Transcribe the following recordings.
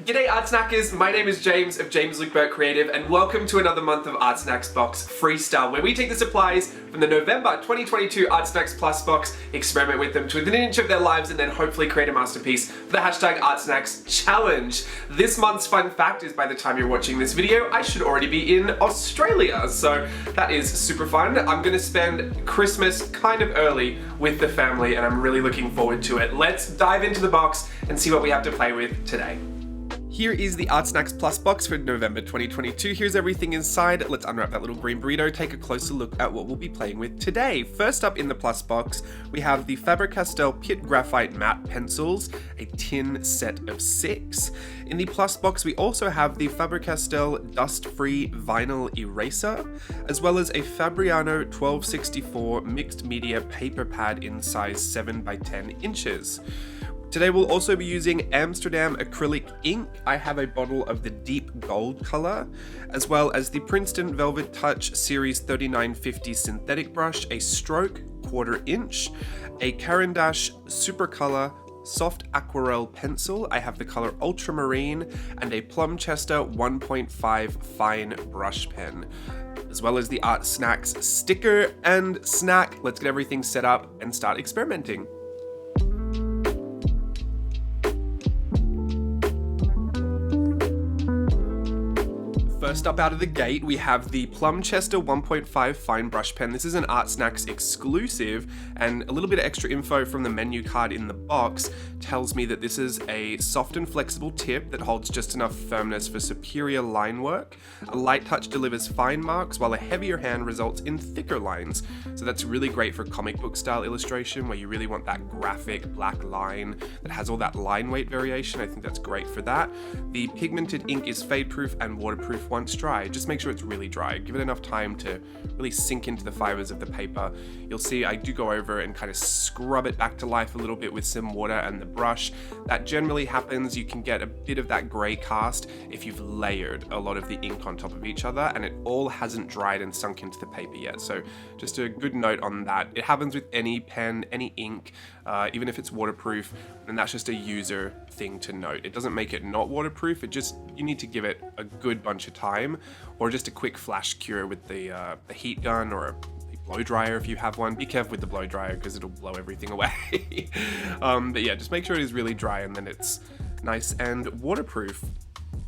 G'day Art Snackers, my name is James of James Luke Burke Creative and welcome to another month of ArtSnacks Box Freestyle, where we take the supplies from the November 2022 ArtSnacks Plus box, experiment with them to within an inch of their lives and then hopefully create a masterpiece for the hashtag ArtSnacks Challenge. This month's fun fact is by the time you're watching this video, I should already be in Australia, so that is super fun. I'm gonna spend Christmas kind of early with the family and I'm really looking forward to it. Let's dive into the box and see what we have to play with today. Here is the ArtSnacks Plus box for November 2022. Here's everything inside. Let's unwrap that little green burrito, take a closer look at what we'll be playing with today. First up in the Plus box, we have the Faber-Castell Pit Graphite Matte Pencils, a tin set of 6. In the Plus box, we also have the Faber-Castell Dust-Free Vinyl Eraser, as well as a Fabriano 1264 Mixed Media Paper Pad in size 7 by 10 inches. Today we'll also be using Amsterdam acrylic ink. I have a bottle of the deep gold color, as well as the Princeton Velvet Touch Series 3950 synthetic brush, a stroke 1/4 inch, a Caran d'Ache Supercolor soft aquarelle pencil. I have the color ultramarine, and a Plumchester 1.5 fine brush pen, as well as the ArtSnacks sticker and snack. Let's get everything set up and start experimenting. First up out of the gate, we have the Plumchester 1.5 fine brush pen. This is an ArtSnacks exclusive, and a little bit of extra info from the menu card in the box tells me that this is a soft and flexible tip that holds just enough firmness for superior line work. A light touch delivers fine marks, while a heavier hand results in thicker lines. So that's really great for comic book style illustration, where you really want that graphic black line that has all that line weight variation. I think that's great for that. The pigmented ink is fade proof and waterproof once dry. Just make sure it's really dry. Give it enough time to really sink into the fibers of the paper. You'll see I do go over and kind of scrub it back to life a little bit with some water and the brush. That generally happens. You can get a bit of that gray cast if you've layered a lot of the ink on top of each other and it all hasn't dried and sunk into the paper yet. So just a good note on that. It happens with any pen, any ink, even if it's waterproof, and that's just a user thing to note. It doesn't make it not waterproof. You need to give it a good bunch of time, or just a quick flash cure with the heat gun or a blow dryer if you have one. Be careful with the blow dryer because it'll blow everything away. But yeah, just make sure it is really dry and then it's nice and waterproof.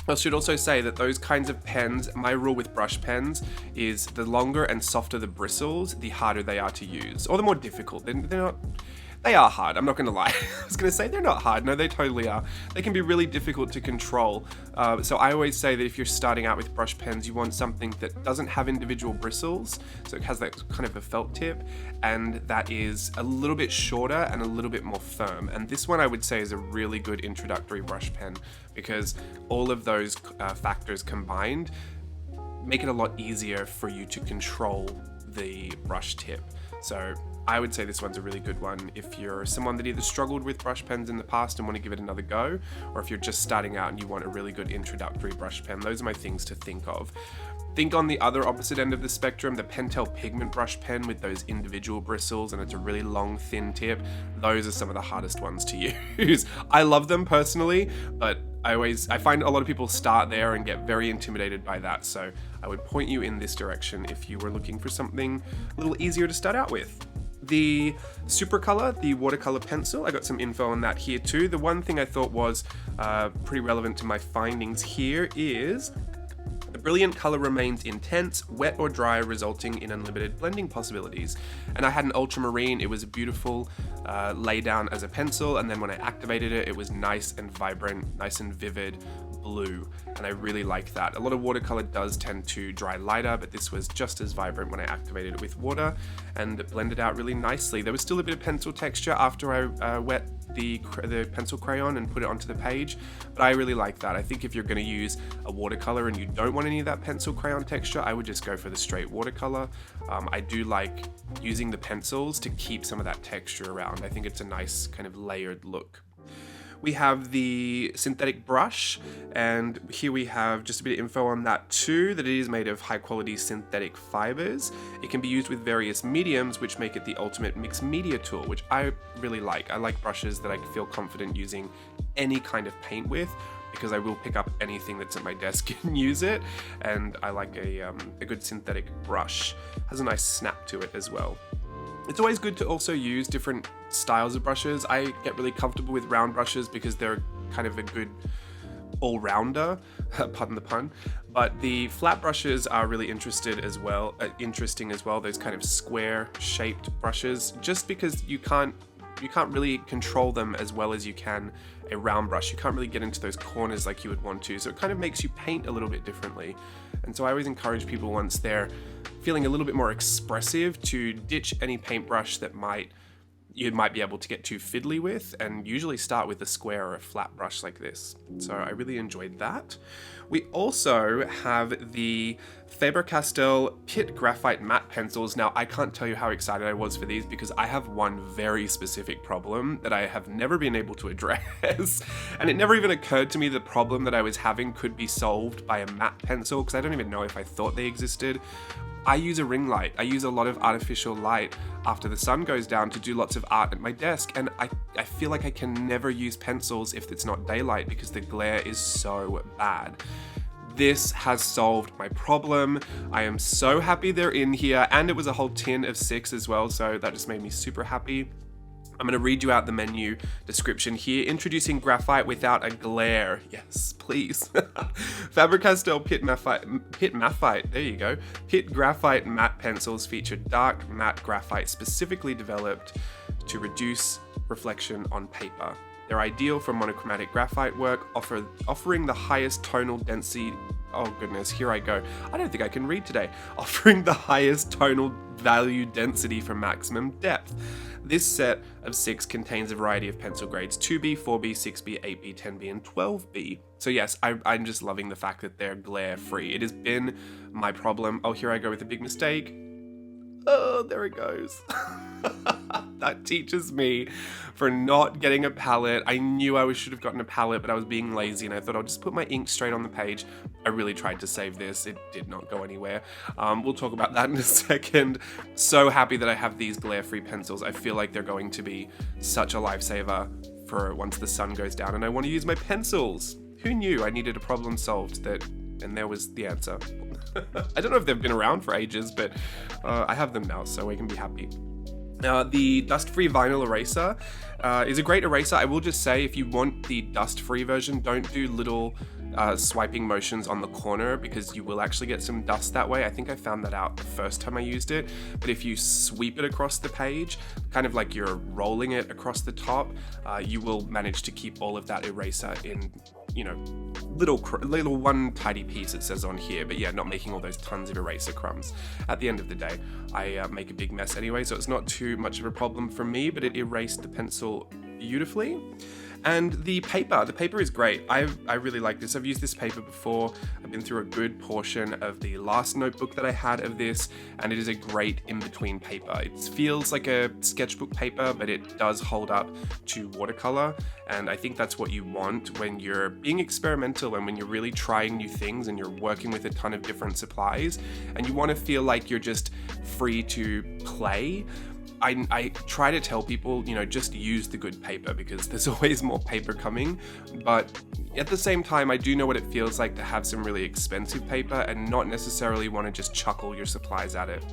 I should also say that those kinds of pens, my rule with brush pens is the longer and softer the bristles, the harder they are to use, or the more difficult. They are hard, I'm not gonna lie. I was gonna say they're not hard, no, they totally are. They can be really difficult to control. So I always say that if you're starting out with brush pens, you want something that doesn't have individual bristles, so it has that kind of a felt tip, and that is a little bit shorter and a little bit more firm. And this one I would say is a really good introductory brush pen, because all of those factors combined make it a lot easier for you to control the brush tip. So I would say this one's a really good one if you're someone that either struggled with brush pens in the past and want to give it another go, or if you're just starting out and you want a really good introductory brush pen. Those are my things to think of. Think on the other opposite end of the spectrum, the Pentel Pigment brush pen with those individual bristles and it's a really long, thin tip. Those are some of the hardest ones to use. I love them personally, but I find a lot of people start there and get very intimidated by that. So I would point you in this direction if you were looking for something a little easier to start out with. The Supercolor, the watercolor pencil, I got some info on that here too. The one thing I thought was pretty relevant to my findings here is the brilliant color remains intense, wet or dry, resulting in unlimited blending possibilities. And I had an ultramarine. It was a beautiful lay down as a pencil, and then when I activated it, it was nice and vibrant, nice and vivid blue, and I really like that. A lot of watercolor does tend to dry lighter, but this was just as vibrant when I activated it with water, and it blended out really nicely. There was still a bit of pencil texture after I wet the pencil crayon and put it onto the page, but I really like that. I think if you're going to use a watercolor and you don't want any of that pencil crayon texture, I would just go for the straight watercolor. I do like using the pencils to keep some of that texture around. I think it's a nice kind of layered look. We have the synthetic brush, and here we have just a bit of info on that too, that it is made of high quality synthetic fibers. It can be used with various mediums, which make it the ultimate mixed media tool, which I really like. I like brushes that I feel confident using any kind of paint with. because I will pick up anything that's at my desk and use it. And I like a good synthetic brush. Has a nice snap to it as well. It's always good to also use different styles of brushes. I get really comfortable with round brushes because they're kind of a good all-rounder, pardon the pun. But the flat brushes are really interesting as well. Those kind of square-shaped brushes, just because you can't really control them as well as you can a round brush. You can't really get into those corners like you would want to, so it kind of makes you paint a little bit differently. And so I always encourage people, once they're feeling a little bit more expressive, to ditch any paintbrush that you might be able to get too fiddly with, and usually start with a square or a flat brush like this. So I really enjoyed that. We also have the Faber-Castell Pitt Graphite Matte Pencils. Now, I can't tell you how excited I was for these, because I have one very specific problem that I have never been able to address. And it never even occurred to me the problem that I was having could be solved by a matte pencil, because I don't even know if I thought they existed. I use a ring light. I use a lot of artificial light after the sun goes down to do lots of art at my desk, and I feel like I can never use pencils if it's not daylight, because the glare is so bad. This has solved my problem. I am so happy they're in here, and it was a whole tin of 6 as well, so that just made me super happy. I'm going to read you out the menu description here. Introducing graphite without a glare. Yes, please. Faber-Castell Pitt Graphite, there you go. Pitt Graphite matte pencils feature dark matte graphite specifically developed to reduce reflection on paper. They're ideal for monochromatic graphite work, offering the highest tonal density. Oh goodness, here I go. I don't think I can read today. Offering the highest tonal value density for maximum depth. This set of 6 contains a variety of pencil grades: 2B, 4B, 6B, 8B, 10B, and 12B. So yes, I'm just loving the fact that they're glare free. It has been my problem. Oh, here I go with a big mistake. Oh, there it goes. That teaches me for not getting a palette. I knew I should have gotten a palette, but I was being lazy, and I thought I'll just put my ink straight on the page. I really tried to save this. It did not go anywhere. We'll talk about that in a second. So happy that I have these glare-free pencils. I feel like they're going to be such a lifesaver for once the sun goes down and I want to use my pencils. Who knew I needed a problem solved and there was the answer. I don't know if they've been around for ages, but I have them now, so we can be happy. The dust-free vinyl eraser is a great eraser. I will just say, if you want the dust-free version, don't do little swiping motions on the corner, because you will actually get some dust that way. I think I found that out the first time I used it. But if you sweep it across the page, kind of like you're rolling it across the top, you will manage to keep all of that eraser in, little one tidy piece, it says on here. But yeah, not making all those tons of eraser crumbs. At the end of the day, I make a big mess anyway, so it's not too much of a problem for me, but it erased the pencil beautifully. And the paper is great. I really like this. I've used this paper before. I've been through a good portion of the last notebook that I had of this, and it is a great in-between paper. It feels like a sketchbook paper, but it does hold up to watercolor, and I think that's what you want when you're being experimental and when you're really trying new things and you're working with a ton of different supplies, and you want to feel like you're just free to play. I try to tell people, just use the good paper, because there's always more paper coming. But at the same time, I do know what it feels like to have some really expensive paper and not necessarily want to just chuck all your supplies at it.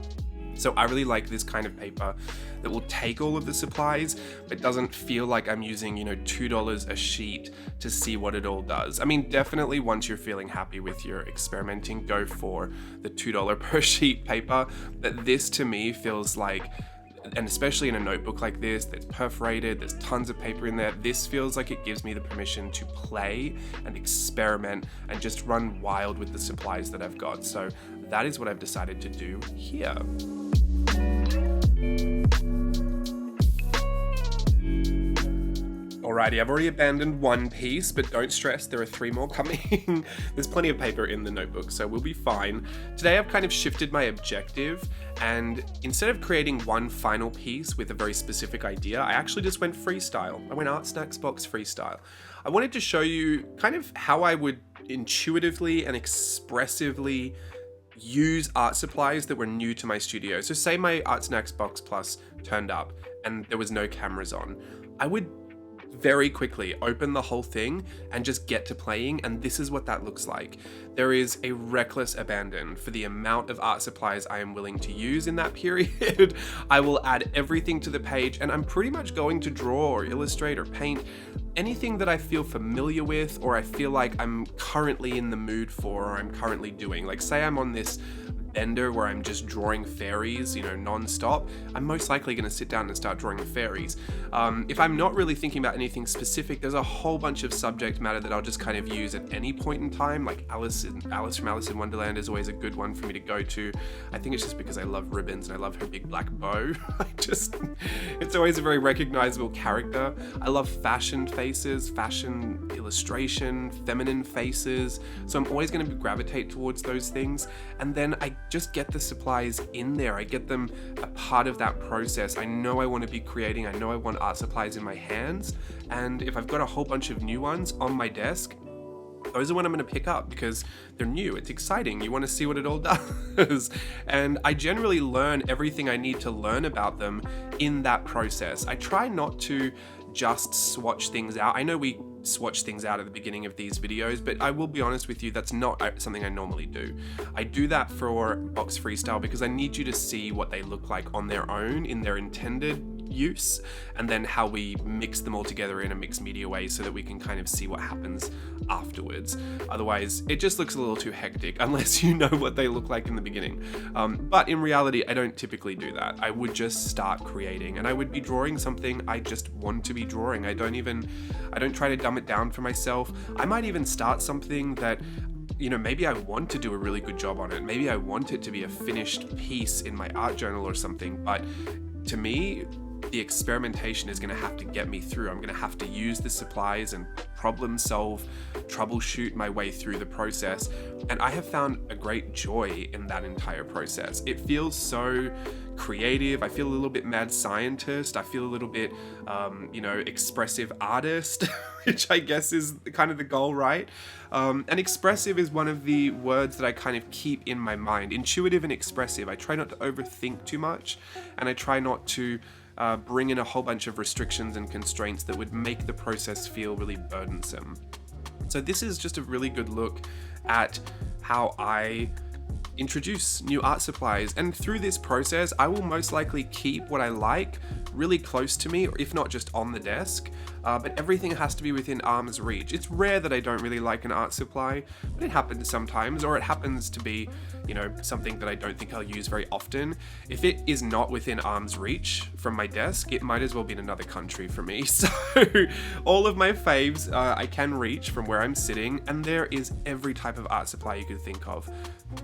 So I really like this kind of paper that will take all of the supplies, but doesn't feel like I'm using, $2 a sheet to see what it all does. I mean, definitely once you're feeling happy with your experimenting, go for the $2 per sheet paper. But this to me feels like, and especially in a notebook like this that's perforated, there's tons of paper in there, this feels like it gives me the permission to play and experiment and just run wild with the supplies that I've got. So that is what I've decided to do here. Alrighty, I've already abandoned one piece, but don't stress, there are 3 more coming. There's plenty of paper in the notebook, so we'll be fine. Today I've kind of shifted my objective, and instead of creating one final piece with a very specific idea, I actually just went freestyle. I went ArtSnacks Box Freestyle. I wanted to show you kind of how I would intuitively and expressively use art supplies that were new to my studio. So say my ArtSnacks Box Plus turned up and there was no cameras on. I would very quickly open the whole thing and just get to playing, and this is what that looks like. There is a reckless abandon for the amount of art supplies I am willing to use in that period. I will add everything to the page, and I'm pretty much going to draw or illustrate or paint anything that I feel familiar with, or I feel like I'm currently in the mood for, or I'm currently doing. Like, say I'm on this bender where I'm just drawing fairies, you know, non-stop, I'm most likely going to sit down and start drawing the fairies. If I'm not really thinking about anything specific, there's a whole bunch of subject matter that I'll just kind of use at any point in time. Like Alice from Alice in Wonderland is always a good one for me to go to. I think it's just because I love ribbons and I love her big black bow. It's always a very recognizable character. I love fashion faces, fashion illustration, feminine faces. So I'm always going to gravitate towards those things. And then I just get the supplies in there. I get them a part of that process. I know I want to be creating. I know I want art supplies in my hands. And if I've got a whole bunch of new ones on my desk, those are what I'm going to pick up because they're new. It's exciting. You want to see what it all does. And I generally learn everything I need to learn about them in that process. I try not to just swatch things out. I know we swatch things out at the beginning of these videos, but I will be honest with you, that's not something I normally do. I do that for Box Freestyle because I need you to see what they look like on their own in their intended use, and then how we mix them all together in a mixed media way so that we can kind of see what happens afterwards. Otherwise, it just looks a little too hectic unless you know what they look like in the beginning. But in reality, I don't typically do that. I would just start creating and I would be drawing something I just want to be drawing. I don't try to dumb it down for myself. I might even start something that, you know, maybe I want to do a really good job on it. Maybe I want it to be a finished piece in my art journal or something. But to me, the experimentation is going to have to get me through. I'm going to have to use the supplies and problem solve, troubleshoot my way through the process. And I have found a great joy in that entire process. It feels so creative. I feel a little bit mad scientist. I feel a little bit, expressive artist, which I guess is kind of the goal, right? And expressive is one of the words that I kind of keep in my mind. Intuitive and expressive. I try not to overthink too much, and I try not to bring in a whole bunch of restrictions and constraints that would make the process feel really burdensome. So this is just a really good look at how I introduce new art supplies, and through this process I will most likely keep what I like really close to me, or if not just on the desk, but everything has to be within arm's reach. It's rare that I don't really like an art supply, but it happens sometimes, or it happens to be, you know, something that I don't think I'll use very often. If it is not within arm's reach from my desk, it might as well be in another country for me. So all of my faves I can reach from where I'm sitting, and there is every type of art supply you could think of.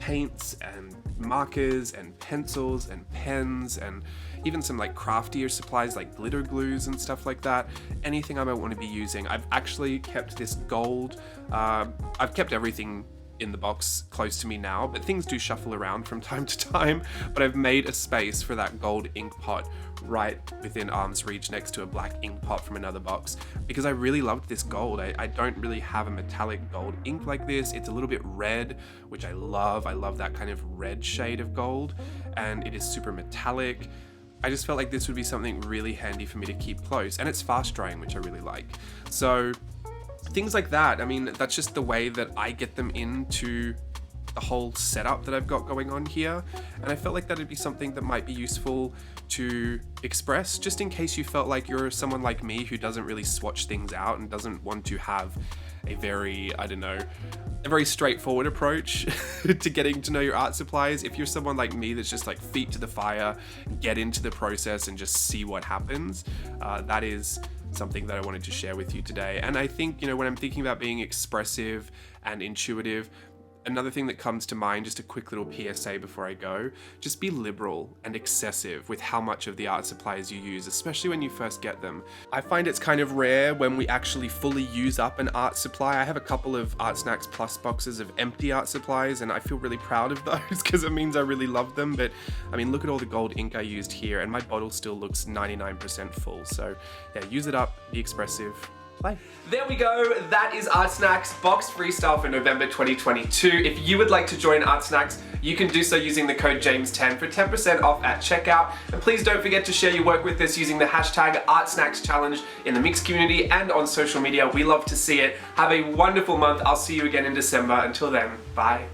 Paints and markers and pencils and pens, and even some like craftier supplies like glitter glues and stuff like that. Anything I might want to be using. I've actually kept this gold. I've kept everything in the box close to me now, but things do shuffle around from time to time. But I've made a space for that gold ink pot right within arm's reach next to a black ink pot from another box, because I really loved this gold. I don't really have a metallic gold ink like this. It's a little bit red, which I love. I love that kind of red shade of gold, and it is super metallic. I just felt like this would be something really handy for me to keep close, and it's fast drying, which I really like. So things like that, I mean, that's just the way that I get them into the whole setup that I've got going on here. And I felt like that'd be something that might be useful to express, just in case you felt like you're someone like me who doesn't really swatch things out and doesn't want to have a very, a very straightforward approach to getting to know your art supplies. If you're someone like me that's just like feet to the fire, get into the process and just see what happens, that is something that I wanted to share with you today. And I think, you know, when I'm thinking about being expressive and intuitive, another thing that comes to mind, just a quick little PSA before I go, just be liberal and excessive with how much of the art supplies you use, especially when you first get them. I find it's kind of rare when we actually fully use up an art supply. I have a couple of ArtSnacks Plus boxes of empty art supplies, and I feel really proud of those because it means I really love them. But I mean, look at all the gold ink I used here, and my bottle still looks 99% full. So yeah, use it up, be expressive, play. There we go, that is ArtSnacks Box Freestyle for November 2022. If you would like to join ArtSnacks, you can do so using the code JAMES10 for 10% off at checkout. And please don't forget to share your work with us using the hashtag ArtSnacksChallenge in the Mix community and on social media. We love to see it. Have a wonderful month. I'll see you again in December. Until then, bye.